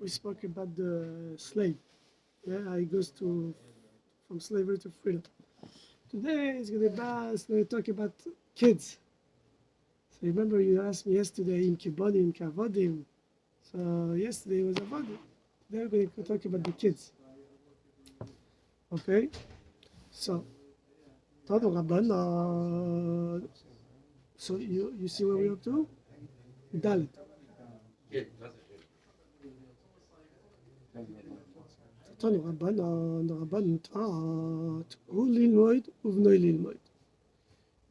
we spoke about the slave. Yeah, how he goes from slavery to freedom. Today he's going to talk about kids. So remember you asked me yesterday in kibodim, kavodim. So yesterday was avodim. Today we're going to talk about the kids. Okay? So, Tano Rabban, so you see where we're up to? Dalit. Tano Rabban taught who lilmoid, uvnoi lilmoid.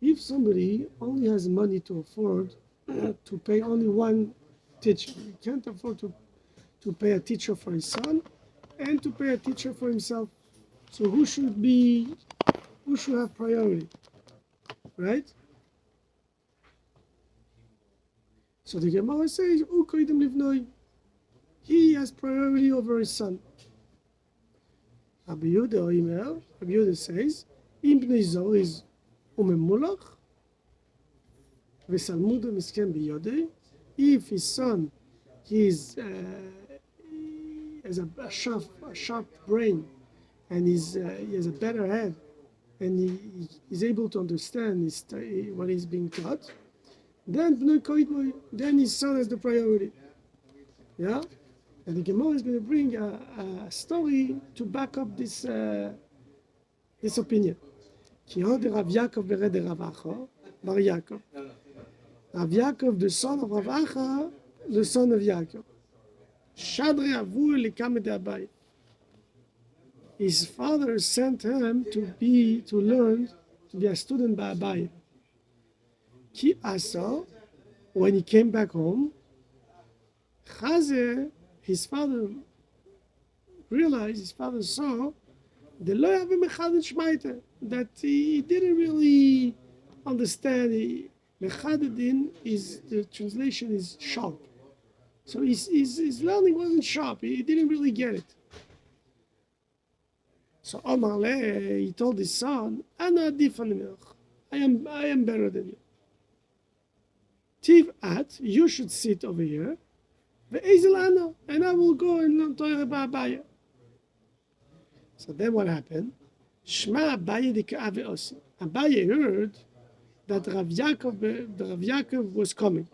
If somebody only has money to afford to pay only one teacher, he can't afford to pay a teacher for his son and to pay a teacher for himself. So who should have priority, right? So the Gemara says, "Ukoidim livnoi." He has priority over his son. Rabbi Yehuda says, "Im bnei zor is umemulach, v'salmudo misken biyodei." If his son has a sharp brain, and he has a better head, and he's able to understand what he's being taught, then his son has the priority. Yeah? And the Gemara is going to bring a story to back up this opinion. Rav Yaakov bered Rav Acha, Bar Yaakov. Rav Yaakov, the son of Rav Acha, the son of Yaakov. Shadre avu likamed Abai. His father sent him to be a student by Abai. Ki asa, when he came back home, his father saw that he didn't really understand. Mechadedin the translation is sharp. So his learning wasn't sharp. He didn't really get it. So Omar he told his son, "Ana adif I am better than you. Tiv at, you should sit over here. Ve'ezel ana, and I will go and learn Torah by Abaye." So then what happened? Shma Abaye dika'ah ve'osi. Abaye heard that Rav Yaakov was coming.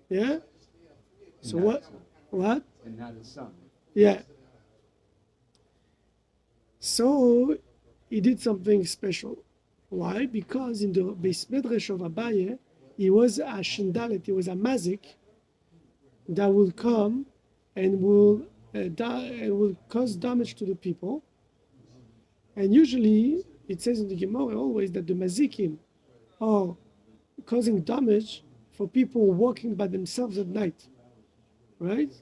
Yeah? So what? And not his son. Yeah. So he did something special. Why? Because in the Beis Medrash of Abaye, he was a shindalet, he was a mazik that will come and will cause damage to the people. And usually, it says in the Gemara always that the mazikim are causing damage for people walking by themselves at night, right?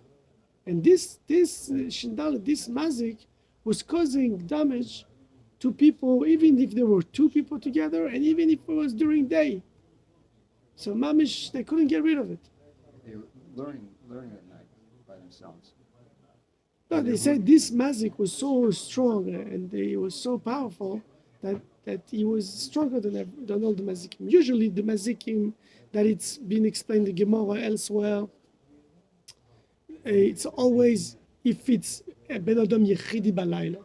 And this shindalet, this mazik, was causing damage to people, even if there were two people together, and even if it was during day. So mamish, they couldn't get rid of it. They were learning at night by themselves. No, they said this mazik was so strong and it was so powerful that he was stronger than all the mazikim. Usually the mazikim that it's been explained in the Gemara elsewhere, it's always if it's a ben adam yechidi balayla.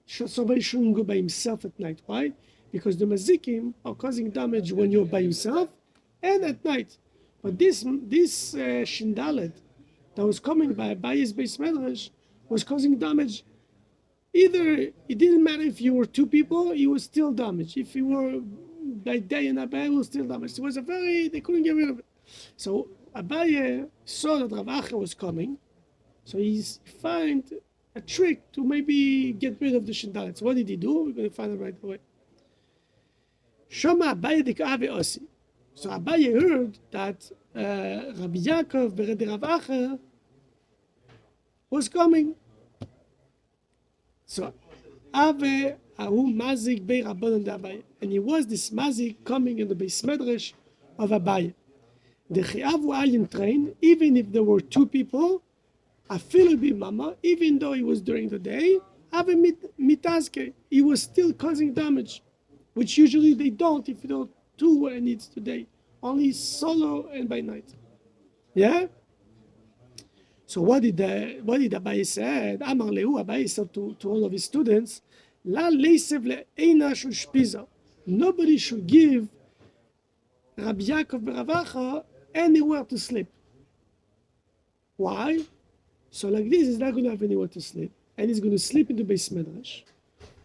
Somebody shouldn't go by himself at night. Why? Because the mazikim are causing damage when you're by yourself and at night. But this shindalet that was coming by Abaye's Beis Medrash was causing damage. Either it didn't matter if you were two people, it was still damage. If you were by day and Abaye, it was still damage. It was they couldn't get rid of it. So Abaye saw that Rav Acha was coming, so he found a trick to maybe get rid of the shindalet. So what did he do? We're going to find it right away. Shama Abaye dika'ah ve'osi. So Abaye heard that Rabbi Yaakov bered Rav Acha was coming. So Ave Ahu Mazik Bei Rabbanan de Abaye. And he was this Mazik coming in the Beis Medrash of Abaye. The Chiavu Ayin train, even if there were two people, Afilu Bimama, even though it was during the day, Ave Mitazke, he was still causing damage, which usually they don't if you don't do what it needs today. Only solo and by night. Yeah? So what did Abaye said? Amar Lehu, Abaye said to all of his students, La leisev le'eina shel shpiza. Nobody should give Rabbi Yaakov Beravacha anywhere to sleep. Why? So like this, he's not going to have anywhere to sleep, and he's going to sleep in the Beis Medrash.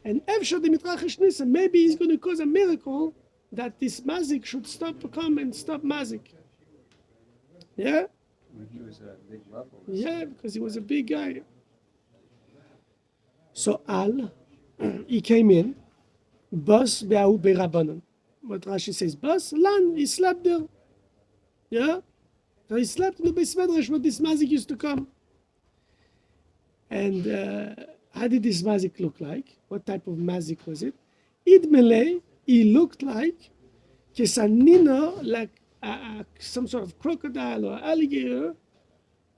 And Efshar the Mitrachesh Nisa, maybe he's going to cause a miracle that this mazik should come and stop mazik. Yeah? When he was a big level. Yeah, because he was a big guy. So he came in, Bas Be'ahu Be'Rabbanan. What Rashi says, Bas, Lan, he slept there. Yeah? So he slept in the Beis Medrash where this mazik used to come. And how did this mazik look like? What type of mazik was it? Idmele, he looked like Kesanina, like some sort of crocodile or alligator,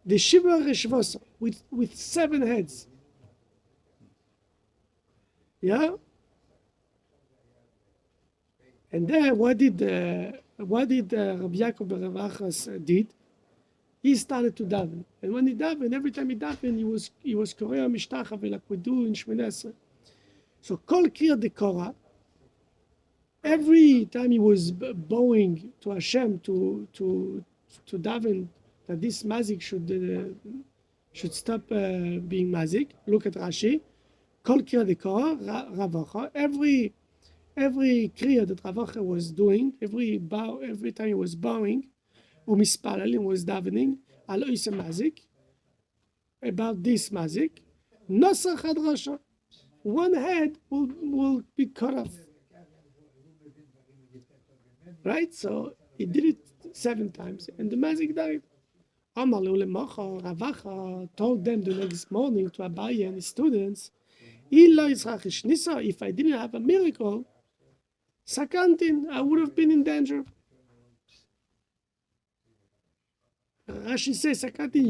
the Shiva Reshvasa, with 7 heads. Yeah? And then what did Rabbi Yaakov Beravacha did? He started to daven, and when he davened, every time he davened, he was Korea Mishtachav like we do in Shemini Esrei. So Kol Kriyat Dekora, every time he was bowing to Hashem to daven that this mazik should stop being mazik. Look at Rashi. Kol Kriyat Dekora Ravacha. Every kriya that Ravacha was doing, every time he was bowing, Umispalalim was davening, al oise mazik, about this mazik, Nosach had Rasha, one head will be cut off. Right? So he did it 7 times, and the mazik died. Amar Leulemacha, Ravacha told them the next morning to Abaye and his students, if I didn't have a miracle, Sakantin, I would have been in danger. Rashi says, Sakantin,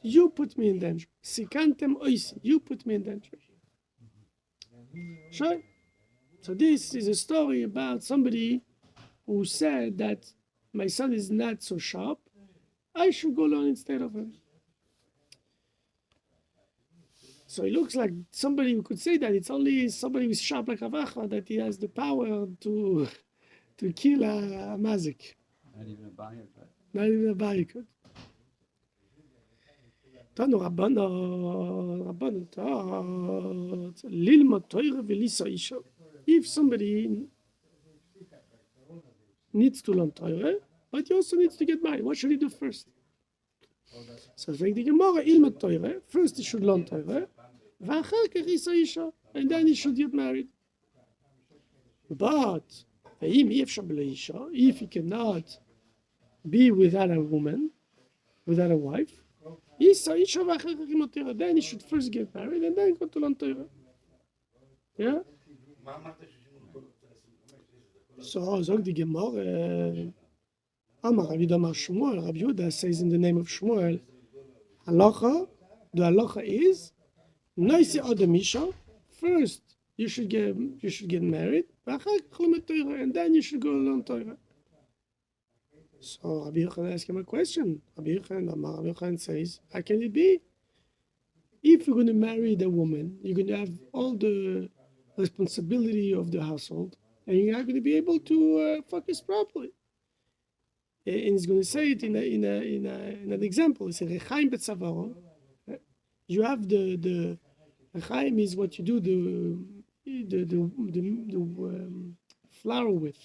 you put me in danger. Sikantem oisi, you put me in danger. Sure. So this is a story about somebody who said that my son is not so sharp, I should go learn instead of him. So it looks like somebody who could say that it's only somebody who's sharp like Ravacha that he has the power to kill a mazik. Not even a buyer could. Not even a buyer could. Tanu Rabbanon taught lilmod Torah v'lisa isha. If somebody needs to learn Torah, but he also needs to get married, what should he do first? So the Gemara, ilmod Torah. First he should learn Torah, v'achar kach isa isha, and then he should get married. But if he cannot be without a woman, without a wife, then he should first get married and then go to learn Torah. Yeah? So, Zog the Gemara, Amar Rabbi Damar Shmuel, Rabbi Yehuda says in the name of Shmuel, Halacha, the halacha is, Noisi Adamisha, first you should get married, and then you should go learn Torah. So Rabbi Yochanan asked him a question. Rabbi Yochanan says, how can it be? If you're going to marry the woman, you're going to have all the responsibility of the household, and you're not going to be able to focus properly. And he's going to say it in an example. He said, Rechaim betzavaro. You have the Rechaim is what you do the flower with.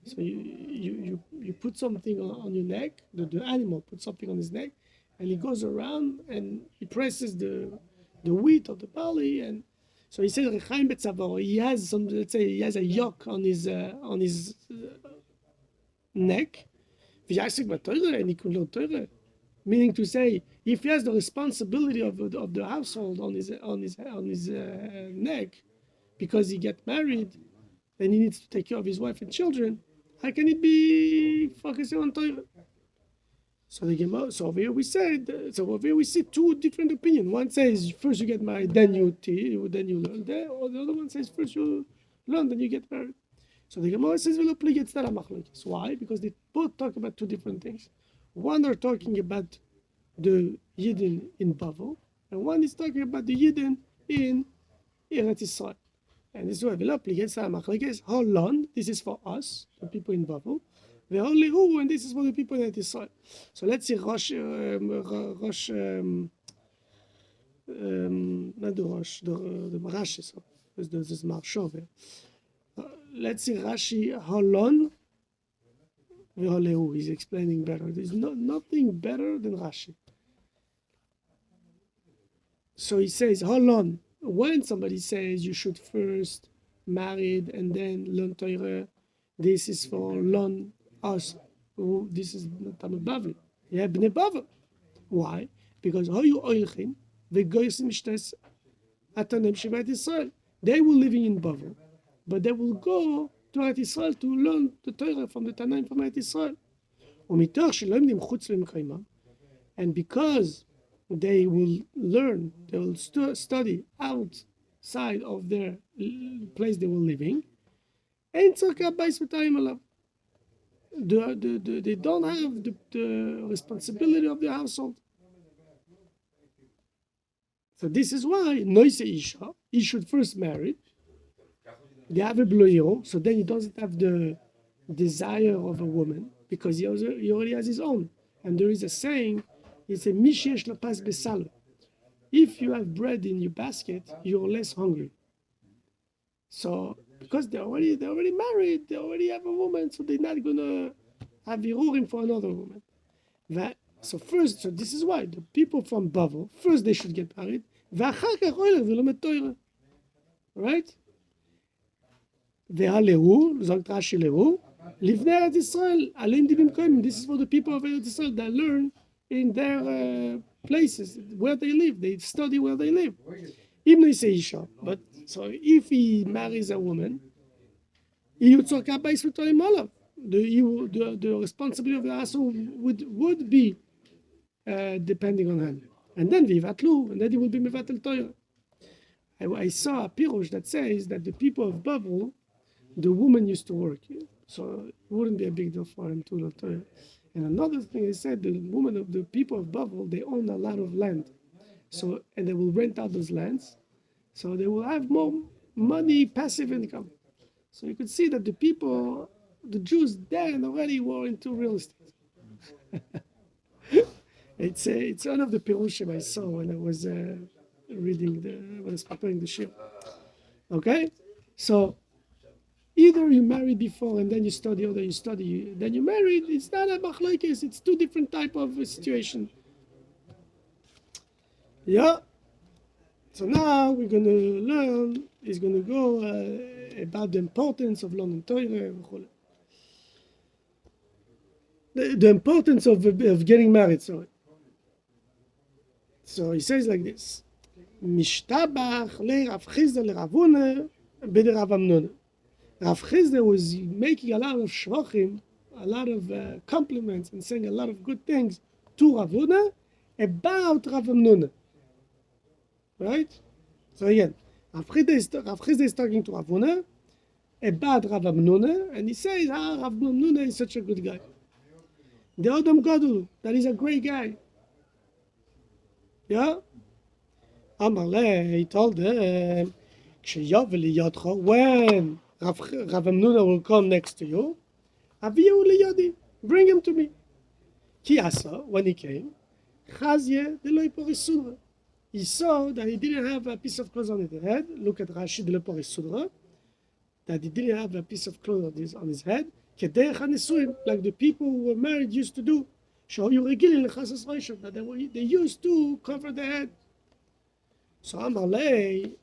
So you put something on your neck. The animal puts something on his neck, and he goes around and he presses the wheat or the barley, and so he says Rechaim betzavaro. He has let's say he has a yoke on his neck. And he could learn Torah. Meaning to say, if he has the responsibility of the household on his neck, because he get married, then he needs to take care of his wife and children. How can it be focusing on Torah? So over here we see 2 different opinions. One says first you get married, then you learn. Or the other one says first you learn, then you get married. So the Gemara says why? Because they both talk about 2 different things. One are talking about the Yidden in Bavel, and one is talking about the Yidden in Eretz Israel. And this is why Holon, this is for us, the people in Bavel. The only who, and this is for the people in Eretz Israel. So let's see Rosh, not the Rosh, the Rashi, so this is Marshover. Let's see Rashi Holon. He's explaining better. There's nothing better than Rashi. So he says, Holon. When somebody says you should first marry and then learn Torah, this is for learn us. This is Talmud Bavli. Yeah, Bnei Bavel. Why? Because how you oilchin v'goysim shtes atanem shevat Israel. They were living in Bavel, but they will go to Eretz Israel to learn the Torah from the Tanaim from Eretz Israel. And because they will learn, they will study outside of their place they were living, they don't have the responsibility of the household. So this is why Noise Isha, he should first marry. They have a bloyo, so then he doesn't have the desire of a woman because he already has his own. And there is a saying, it's a mishesh lapas besalo. If you have bread in your basket, you're less hungry. So because they're already married, they already have a woman, so they're not gonna have irurim for another woman. So this is why the people from Bavel, first they should get married. Right? והלהו, זאת רש"י להו, לבני ארץ ישראל, עליהם דיבים קיימים. This is for the people of Eretz Israel that learn in their places, where they live. They study where they live. אם נעשה אישה, but so if he marries a woman, יהיו צורכי הבייס ותולים עליו. The responsibility of the household would be depending on him. And then ויבטלו, and then he will be מבטל Torah. I saw a pirush that says that the people of Babel, the woman used to work, so it wouldn't be a big deal for him to learn Torah. And another thing they said, the women of the people of Babel, they own a lot of land, so and they will rent out those lands, so they will have more money, passive income. So you could see that the people, the Jews then already were into real estate. It's one of the pirushim I saw when I was reading when I was preparing the shir. Okay, so either you marry before and then you study, or then you study, then you married. It's not a machlokes. It's two different type of situation. Yeah. So now we're going to learn. It's going to go about the importance of learning Torah. The importance of getting married. Sorry. So he says like this. Mishtabach le Rav Chizda le Rav Huna b'de Rav Amnona. Rav Chizda was making a lot of shvachim, a lot of compliments, and saying a lot of good things to Rav Huna about Rav Amnona. Right? So again, Rav Chizda is talking to Rav Huna about Rav Amnona, and he says, Rav Amnona is such a good guy. The Adam Gadol, that is a great guy. Yeah? Amaleh, he told them, when Rav Amnuna will come next to you, Aviyu liyadi, bring him to me. Ki asa, when he came, Chazye deloi porisudra. He saw that he didn't have a piece of clothes on his head. Look at Rashi deloi porisudra. That he didn't have a piece of clothes on his head. Kederech hanesuim, like the people who were married used to do. Shoyu regilin lechasas roshim, that they used to cover their head. So Amalei.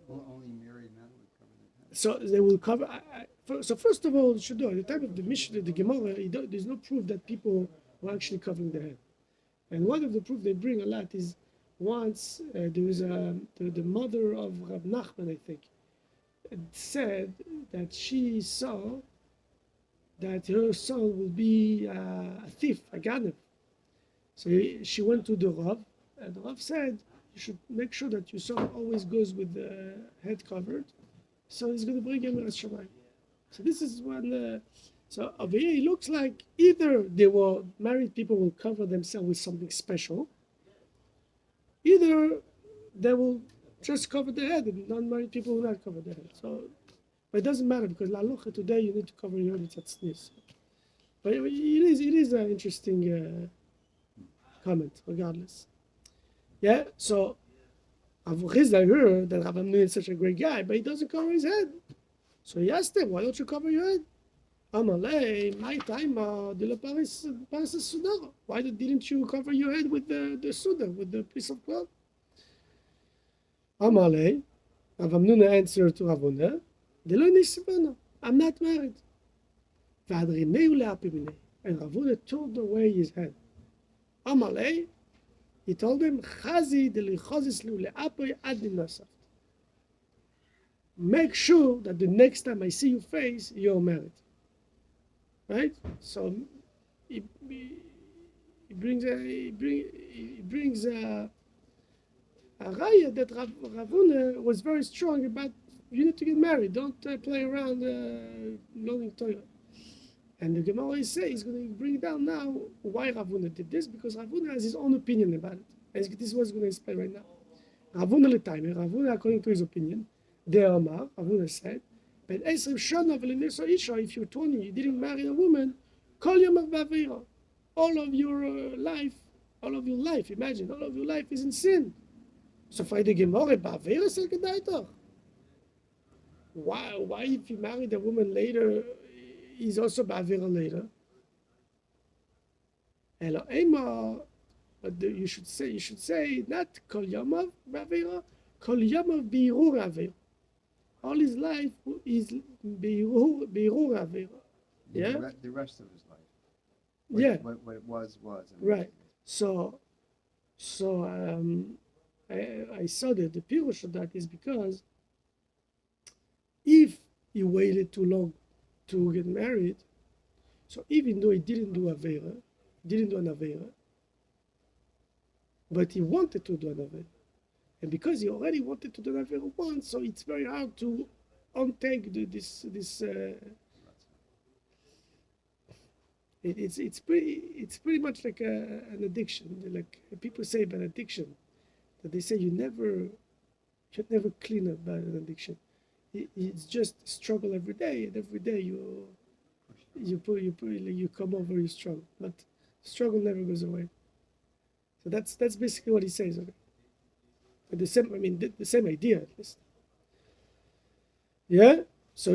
Only married men would cover their head. So they will cover. So first of all, at the time of the Mishnah, the Gemara, there's no proof that people were actually covering their head. And one of the proof they bring a lot is once there was the mother of Rav Nachman, I think, said that she saw that her son will be a thief, a ganev. So she went to the Rav, and the Rav said, you should make sure that your son always goes with the head covered, so he's going to bring him as Shamayim. So this is one. So over here, it looks like either they were married people will cover themselves with something special, either they will just cover their head, and non-married people will not cover their head. So, but it doesn't matter because la halacha today you need to cover your head. It's at sneeze. But it is an interesting comment, regardless. Yeah. So, Avu Chizda heard that Rav Amnon is such a great guy, but he doesn't cover his head. So he asked him, "Why don't you cover your head?" Amalei, my time, de la Paris Sudar. Why didn't you cover your head with the Sudar, with the piece of cloth? Amalei, Rav Amnuna answered to Rav Huna, de lo nisibana, I'm not married. V'adrineu le'apimine. And Rav Huna turned away his head. Amalei, he told him, Chazi de lichozis lu le'apoi ad ninasaf. Make sure that the next time I see your face, you're married. Right? So he brings a raya that Rav Huna was very strong about. You need to get married. Don't play around learning Torah. And the Gemara is going to bring down now why Rav Huna did this, because Rav Huna has his own opinion about it. And this is what's going to explain right now. Rav Huna l'taimer, Rav Huna, according to his opinion, De'amar, Rav Huna said, but if you're 20, you didn't marry a woman, call your mavavira. All of your life, imagine, all of your life is in sin. So for the Gemara, bavira sel kedaitach. Why if you married a woman later, he's also bavira later? Elo ema, but you should say not kol yamav bavira, kol yamav bi'irur avira. All his life is beirur avera. Yeah. The rest of his life. What it was. Right. So I saw that the pirush of that is because if he waited too long to get married, so even though he didn't do an avera, but he wanted to do an avera. And because he already wanted to do that very once, so it's very hard to untake this. It's pretty much like an addiction. Like people say about addiction, that they say you should never clean up about an addiction. It's just struggle every day, and every day you come over your struggle, but struggle never goes away. So that's basically what he says. Okay. The same idea at least. Yeah. So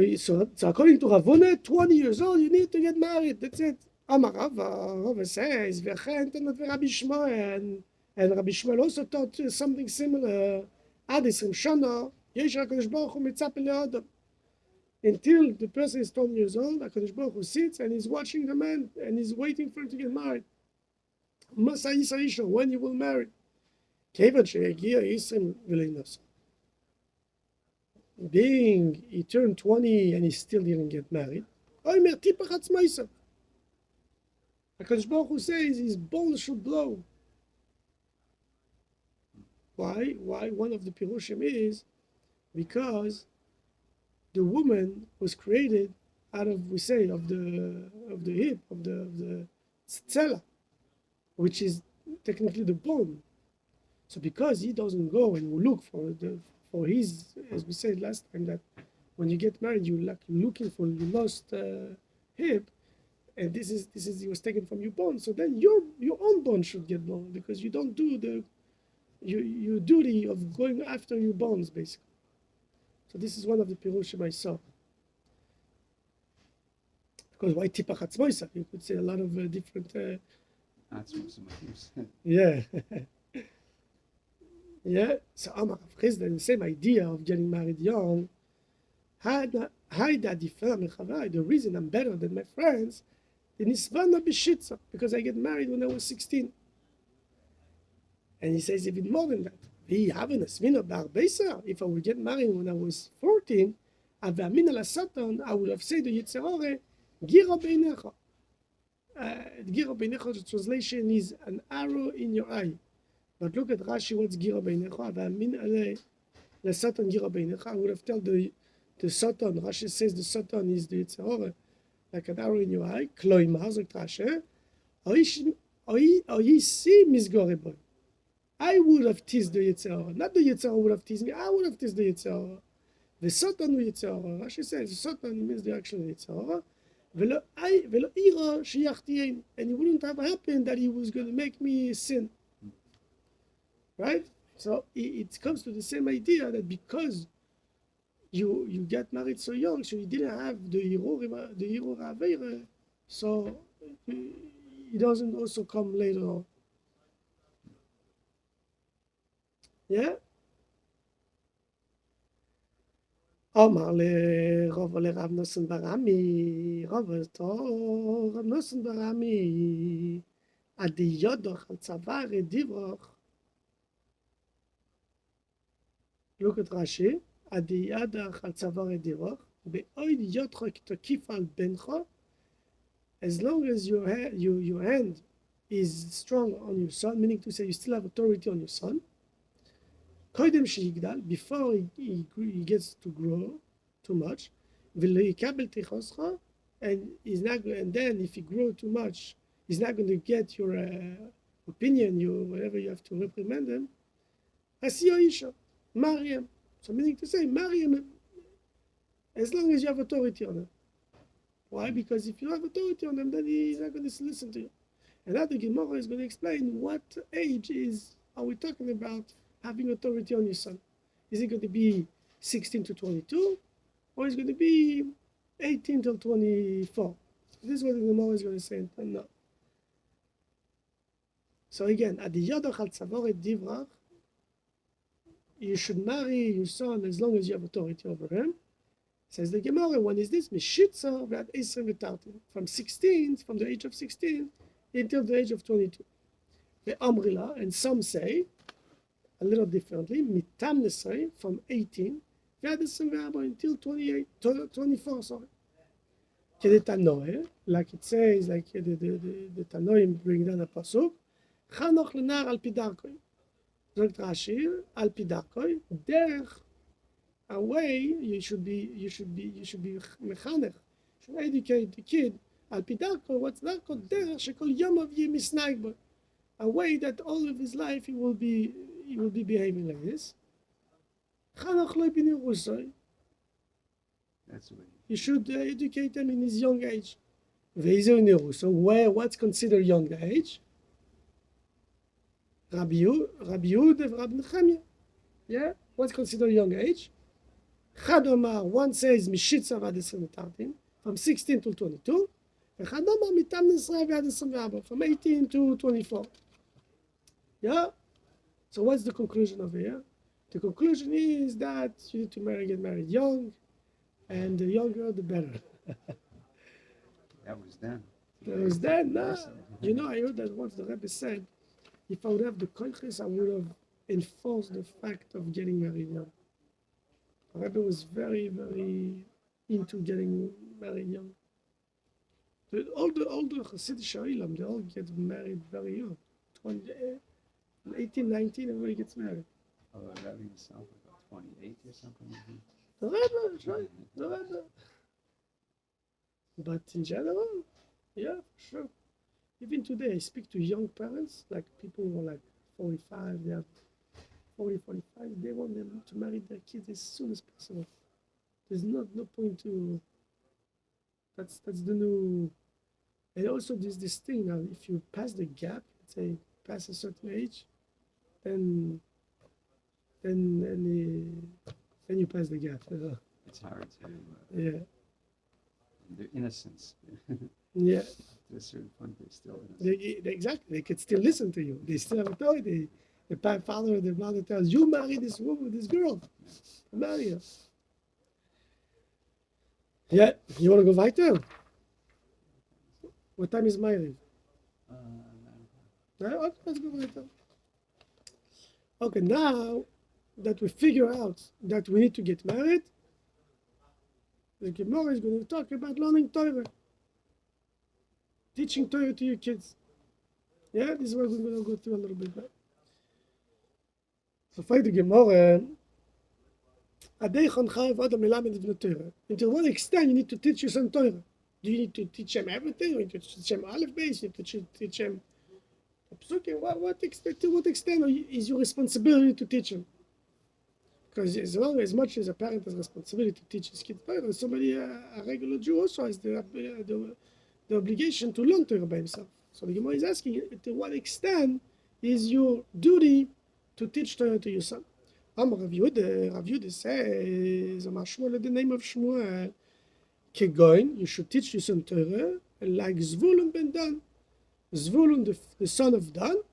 according to Rav Huna, 20 years old, you need to get married. That's it. Amar Rav says, V'chen tenot Rabbi Shmuel, and Rabbi Shmuel also taught something similar. Ad 20 shana, yesh HaKadosh Baruch Hu mitzapeh le'adam. Until the person is 20 years old, HaKadosh Baruch Hu sits and he's watching the man and he's waiting for him to get married. Masa Yisrael, when you will marry. Being he turned 20 and he still didn't get married. HaKadosh Baruch Hu says his bones should blow. Why? One of the pirushim is because the woman was created out of the hip of the tzela, which is technically the bone. So because he doesn't go and look for his, as we said last time, that when you get married, you're looking for your lost hip, and this is it was taken from your bone. So then your own bone should get blown because you don't do your duty of going after your bones, basically. So this is one of the pirushim I saw. Because why tipach atzmoisa? You could say a lot of different. Yeah. Yeah, so Amar Rav Chizda, the same idea of getting married young. The reason I'm better than my friends, because I get married when I was 16. And he says even more than that. If I would get married when I was 14, I would have said to Yitzhak, Gira beinecha. Gira beinecha, the translation is an arrow in your eye. But look at Rashi, what's Gira beinecha? The Satan Gira beinecha. I would have told the Satan, Rashi says the Satan is the Yitzhak. like an arrow in your eye, kloimar, sagt Rashi, oyi si misgore boy. I would have teased the Yetzirah. Not the Yetzirah would have teased me, I would have teased the Yetzirah. The Satan Yetzirah. Rashi says, Satan means the actual Yetzirah. And it wouldn't have happened that he was going to make me sin. Right? So it comes to the same idea that because you get married so young, so you didn't have the Hirur Aveira, so it doesn't also come later on. Yeah? אמר לרב נוסן ברמי, רב נוסן ברמי, עדי יודוך על צוואר דיברוך. Look at Rashi, עדי יודוך על צוואר דיברוך, באויד יודך כתקיף על בנך, as long as your hand is strong on your son, meaning to say you still have authority on your son, קודם שיגדל, before he gets to grow too much, ולא יקבל תיכוסך, and then if he grows too much, he's not going to get your opinion, whatever you have to reprimand him, עשיו אישה, marry him. So meaning to say, marry him as long as you have authority on him. Why? Because if you have authority on him, then he's not going to listen to you. And now the Gemara is going to explain what age are we talking about having authority on your son. Is it going to be 16 to 22, or is it going to be 18 till 24? This is what the Gemara is going to say. No. So again, at the Yodach al Tzavoret Divrach, you should marry your son as long as you have authority over him. Says the Gemara, when is this? Mishitza v'ad Esrim v'tartin. From the age of 16 until the age of 22. The Amrila, and some say, a little differently, mitam nesrei, from 18, ועד 24 until 24, sorry. כדי תנועה, like it says, like the Tanoim bring down a pasuk, חנוך לנער על פי דרכוי. זאת רש"י, על פי דרכוי, דרך, a way, you should be מחנך, you should educate the kid, על פי דרכוי, what's דרכוי? דרך שכל יום יהיה מסנהג בו. A way that all of his life he will be behaving like this. That's the way. You should educate him in his young age. So what's considered young age? Rabbi Yehuda, Rabbi Nechemia. Yeah? What's considered young age? Chadomar, one says Mishitza v'ad 20, from 16 to 22. And Chadomar mitam nesrei v'ad 24, from 18 to 24. Yeah? So what's the conclusion over here? The conclusion is that you need to get married young, and the younger the better. That was then. That was then, nah. You know, I heard that once the Rebbe said, if I would have the koiches, I would have enforced the fact of getting married young. The Rebbe was very, very into getting married young. All the Hasidic Sha'ilam, they all get married very young. 18, 19, everybody gets married. Oh, that means something about 28 or something. The Rebbe, that's right. The Rebbe. But in general, yeah, sure. Even today, I speak to young parents, like people who are like 45, they have 40, 45, they want them to marry their kids as soon as possible. There's no point to, that's the new, and also there's this thing now, if you pass the gap, let's say, past a certain age, then you pass the gap. It's hard to. Yeah. Their innocence. Yeah. To a certain point, they're still innocent. Exactly. They could still listen to you. They still have authority. The father or the mother tells you marry this woman, this girl. Marry her. Yeah. You want to go weiter? What time is Ma'ariv? Okay, let's go weiter. Okay, now that we figure out that we need to get married, the Gemara is going to talk about learning Torah. Teaching Torah to your kids. Yeah, this is what we're going to go through a little bit now. So, fight the Gemara. Until what extent you need to teach your son Torah? Do you need to teach them everything? You need to teach them Aleph base? You need to teach them Psukim? To what extent is your responsibility to teach them? Because as much as a parent has responsibility to teach his kids Torah, somebody, a regular Jew also has the obligation to learn Torah by himself. So the Gemara is asking, to what extent is your duty to teach Torah to your son? Rav Yehuda says, the name of Shmuel, Kegoin, you should teach your son Torah like Zvulun ben Dan. Zvulun, the son of Dan,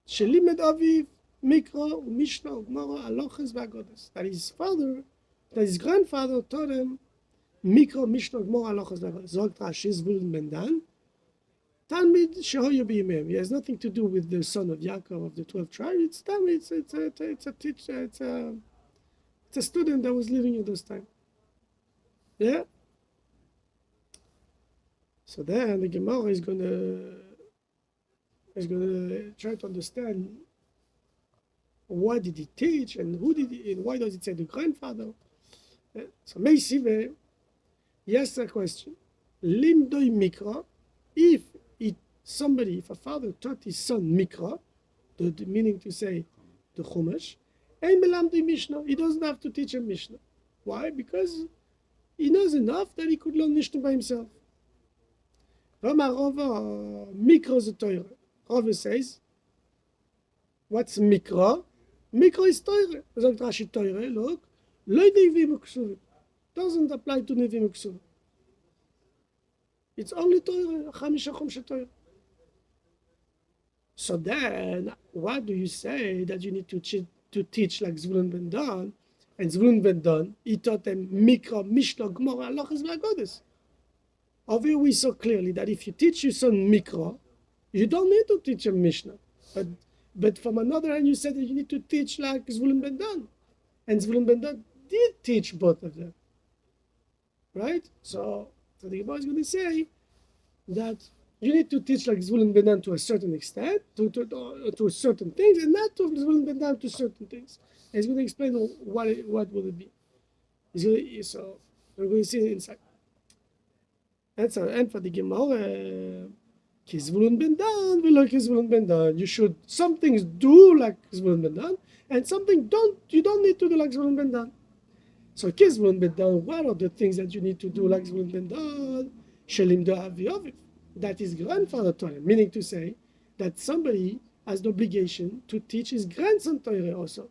Shelimed Aviv, Mikra, Mishnah, Gemara, Halachas, V'Agodas. That his grandfather taught him Mikra, Mishnah, Gemara, Halachas, V'Agodas. Zogt Rashi, Zvulun ben Dan. Talmid Shehoya B'Yimem. He has nothing to do with the son of Yaakov of the 12 tribes. It's Talmid. It's a teacher. It's a student that was living in those times. Yeah. So then the Gemara is gonna try to understand why did he teach and why does it say the grandfather? Yeah. So Meisive, he asks a question. Limdoi Mikra, if a father taught his son Mikra, the meaning to say the Chumash, and Melamdoi Mishnah, he doesn't have to teach him Mishnah. Why? Because he knows enough that he could learn Mishnah by himself. Rama Rava, Mikra is a Torah. Rava says, what's Mikra? Mikra is Torah. Sagt Rashi Torah, look, Lo Nevim Uksuvim. Doesn't apply to Nevim Uksuvim. It's only Torah, Chamisha Chumsha Torah. So then, why do you say that you need to teach like Zvulun ben Dan? And Zvulun ben Dan, he taught them Mikra, Mishnah, Gemara, Halachas, V'Agodas. Over here we saw clearly that if you teach your son Mikra, you don't need to teach him Mishnah. But from another hand, you said that you need to teach like Zvulun ben Dan. And Zvulun ben Dan did teach both of them. Right? So the Gemara is going to say that you need to teach like Zvulun ben Dan to a certain extent, to certain things, and not to Zvulun ben Dan to certain things. And he's going to explain what will it be. So we're going to see it inside. And for the Gemara, Zvulun ben Dan, we like Zvulun ben Dan. You should some things do like Zvulun ben Dan, and something you don't need to do like Zvulun ben Dan. So Zvulun ben Dan, what are the things that you need to do like Zvulun ben Dan? Shelim Aviv. That his grandfather taught him, meaning to say that somebody has the obligation to teach his grandson Torah also.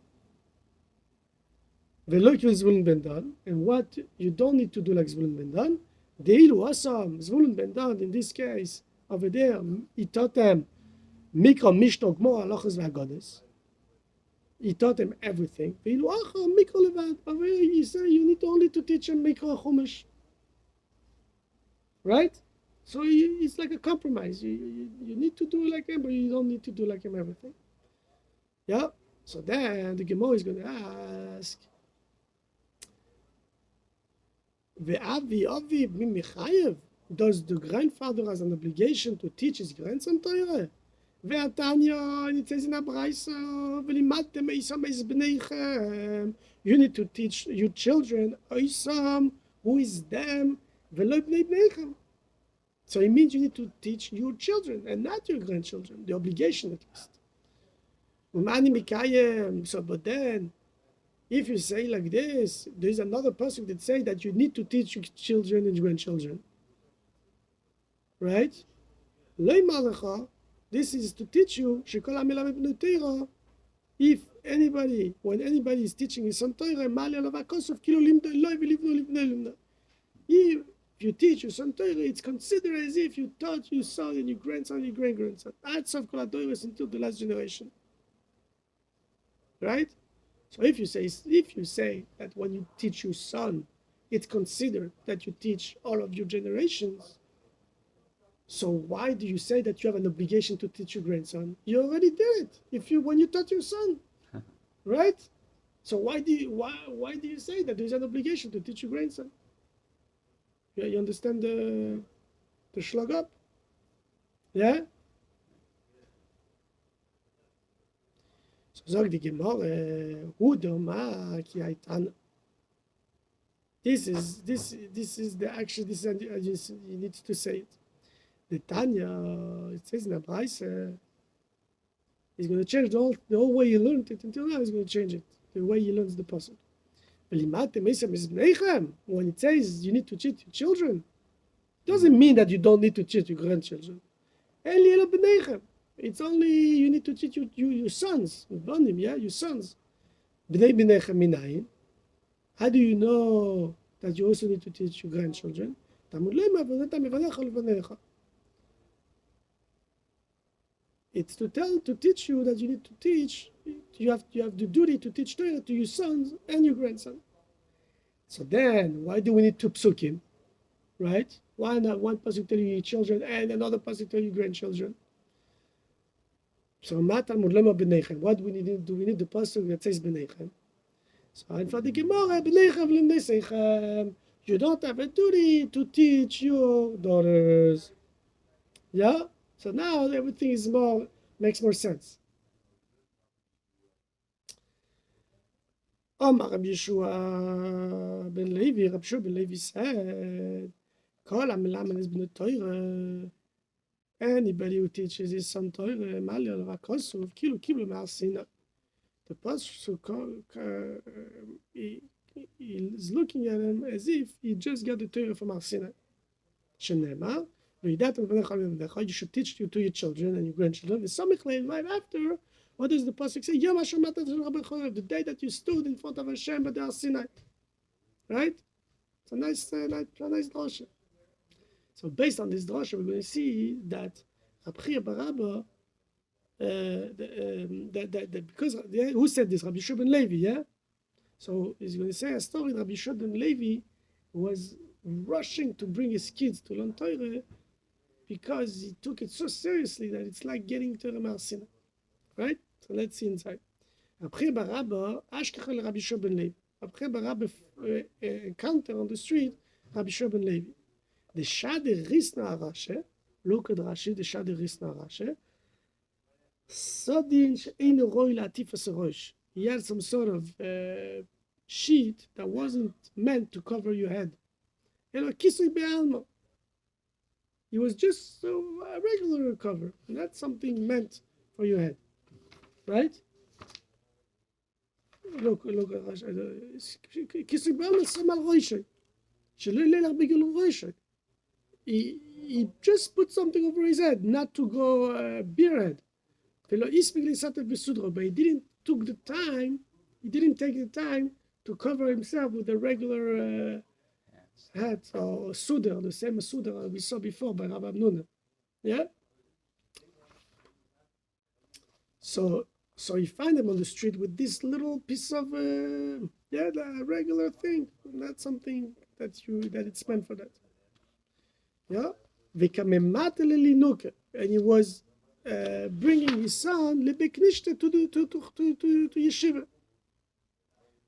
Ve'lo Zvulun ben Dan, and what you don't need to do like Zvulun ben Dan, Deilu Asam, Zvulun ben Dan, in this case, over there, he taught them Mikra, Mishnah, Gemara, Halachas, V'Agodas. He taught them everything. Ve'ilu Acha, Mikra Levad. Over here, you say you need only to teach him Mikra Chumash. Right? So it's like a compromise. You need to do like him, but you don't need to do like him everything. Yeah? So then the Gemara is going to ask, does the grandfather have an obligation to teach his grandson Torah? And it says in Abraisa, you need to teach your children who is them. So it means you need to teach your children and not your grandchildren, the obligation at least. So, but then, if you say like this, there's another person that say that you need to teach your children and grandchildren. Right? This is to teach you, if when anybody is teaching his son Torah, if you teach your son Torah, it's considered as if you taught your son and your grandson and your great-grandson. That's of Kol HaTorahs until the last generation. Right? So if you say that when you teach your son, it's considered that you teach all of your generations, so why do you say that you have an obligation to teach your grandson? You already did it when you taught your son. Right? So why do you say that there's an obligation to teach your grandson? Yeah, you understand the shlag up? Yeah? So sagt die Gemara, Hudoma ki aitan. This is the action. This is, you need to say it. The Tanya, it says in the Braise, he's going to change the whole way you learned it until now. He's going to change it, the way he learns the pasuk. When it says you need to teach your children, it doesn't mean that you don't need to teach your grandchildren. It's only you need to teach your sons, your sons. How do you know that you also need to teach your grandchildren? It's to teach you that you need to teach. You have the duty to teach Torah to your sons and your grandson. So then, why do we need two psukim, right? Why not one pasuk tell you your children and another pasuk tell you grandchildren? So what do we need? Do we need the pasuk that says b'neichem? So in for the Gemara, b'neichem you don't have a duty to teach your daughters. Yeah. So now everything makes more sense. Amar Rabbi Yeshua ben Levi, Rabbi Yeshua ben Levi said, Kol ha-melamed es bnei Torah. Anybody who teaches his son Torah, Malel Rakosov, Kilu Kiblu Ma'ar Sinai. The pasuk he is looking at him as if he just got the Torah from Har Sinai. Shenema, you should teach you to your children and your grandchildren. Right after, what does the pasuk say? The day that you stood in front of Hashem at the Har Sinai. Right? It's a nice drasha. So based on this drasha, we're going to see that Rabbi Barabba, because who said this? Rabbi Yeshua ben Levi, yeah? So he's going to say a story. Rabbi Yeshua ben Levi was rushing to bring his kids to learn Torah because he took it so seriously that it's like getting Torah Har Sinai. Right? So let's see inside. Rabbi Barabba, Ashkechel Rabbi Yeshua ben Levi. Rabbi Barabba encountered on the street Rabbi Yeshua ben Levi. The Shade Risna Arashe, look at Rashi, the Shade Risna Arashe. Sodin she'einu roi la'atifas harosh. He had some sort of sheet that wasn't meant to cover your head. Kisui be'alma. It was just a regular cover, not something meant for your head. Right? Look at Rashi. Kisui be'alma samal roishay. Shelo yileh bigul roishay. He just put something over his head, not to go barehead. But he didn't take the time to cover himself with a regular hat or suder, the same suder we saw before by Rabbi Nuna. Yeah? So you find him on the street with this little piece of the regular thing, not something that it's meant for that. Yeah? And he was bringing his son lebeknishte to yeshiva.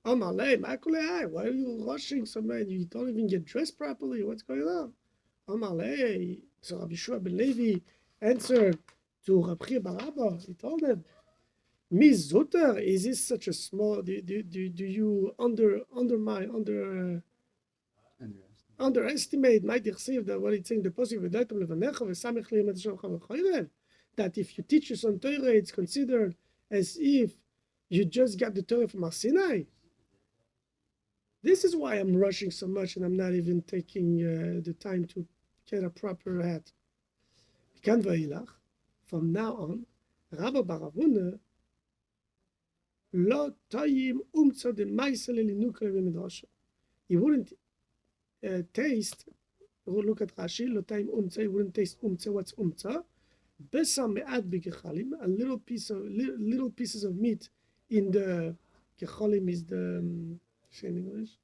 Why are you rushing so much? You don't even get dressed properly. What's going on? So Rabbi Yeshua ben Levi answered to Rabbi Barabba. He told him, "Mi zuter, is this such a small? Do you underestimate my dirsiv that what it's saying the positive that if you teach your son Torah, it's considered as if you just got the Torah from Har Sinai. This is why I'm rushing so much and I'm not even taking the time to get a proper hat. From now on, Rabbi Baravuna lo toyim umtza de ma'aseh lelinukah v'midrasha. He wouldn't taste. Look at Rashi. Lo toyim umtza. He wouldn't taste umtza. What's umtza? Besam me'at b'gechalim. A little pieces of meat in the gechalim is the in English.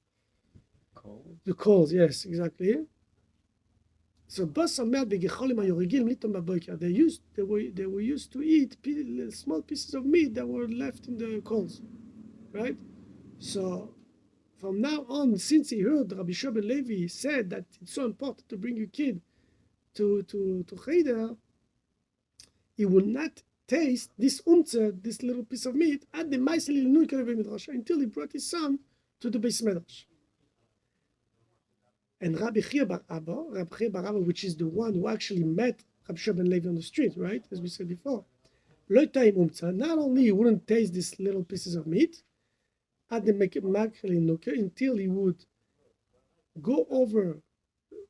Cold. The coals. Yes, exactly. So basam me'at b'gechalim ayorigil mitom b'boker. They were used to eat small pieces of meat that were left in the coals, right? So from now on, since he heard Rabbi Yeshua ben Levi said that it's so important to bring your kid to Cheder, he will not taste this umtza, this little piece of meat, at the ma'aseh lelinukah v'midrasha, until he brought his son to the Beis Medrash. And Rabbi Chia bar Abba, which is the one who actually met Rabbi Shua ben Levi on the street, right? As we said before. Not only he wouldn't taste these little pieces of meat, until he would go over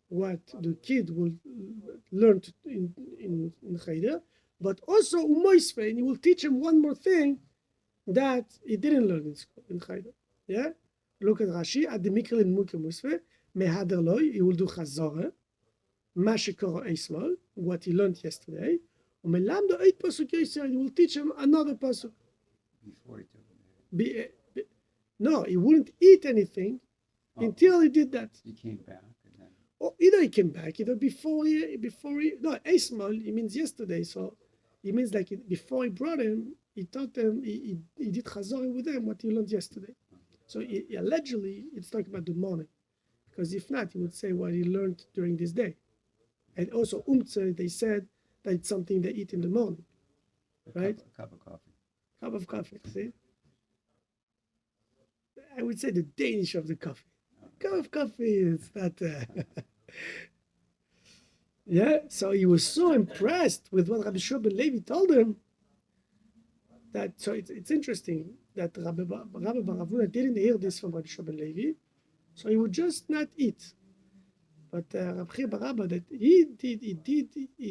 what the kid will learn in Cheder, but also umoisfe, and he will teach him one more thing that he didn't learn in school in Cheder. Yeah, look at Rashi. At the mikra in muke musfe mehader loy, he will do chazore, ma shekora eismol, what he learned yesterday. Umelamdo eight pasuk yisrael, he will teach him another pasuk. Before he took it. No, he wouldn't eat anything until he did that. He came back and then. Or either he came back, either before he no, Eismol, he means yesterday, so he means like before he brought him, he taught them, he did chazor with them what he learned yesterday. So allegedly, it's talking about the morning, because if not, he would say what he learned during this day. And also they said that it's something they eat in the morning, right? A cup of coffee. Cup of coffee, see? I would say the Danish of the coffee. Cup of coffee is not. Yeah, so he was so impressed with what Rabbi Shua ben Levi told him that. So it's interesting that Rabbi Baravuna didn't hear this from Rabbi Shua ben Levi, so he would just not eat. But Rabbi Barabba, that he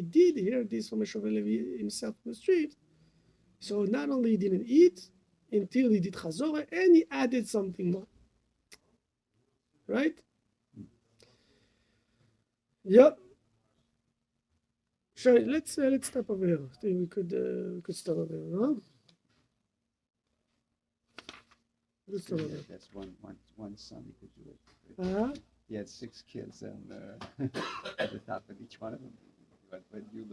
did hear this from Rabbi Shua ben Levi himself on the street. So not only he didn't eat until he did chazorah, and he added something more. Right? Yep. Sure. Let's stop over here. I think we could stop over here, huh? Let's stop over here. That's one son he could do it. He had 6 kids, and at the top of each one of them. But you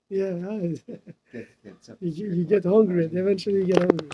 Yeah. get You get hungry. Eventually, you get hungry.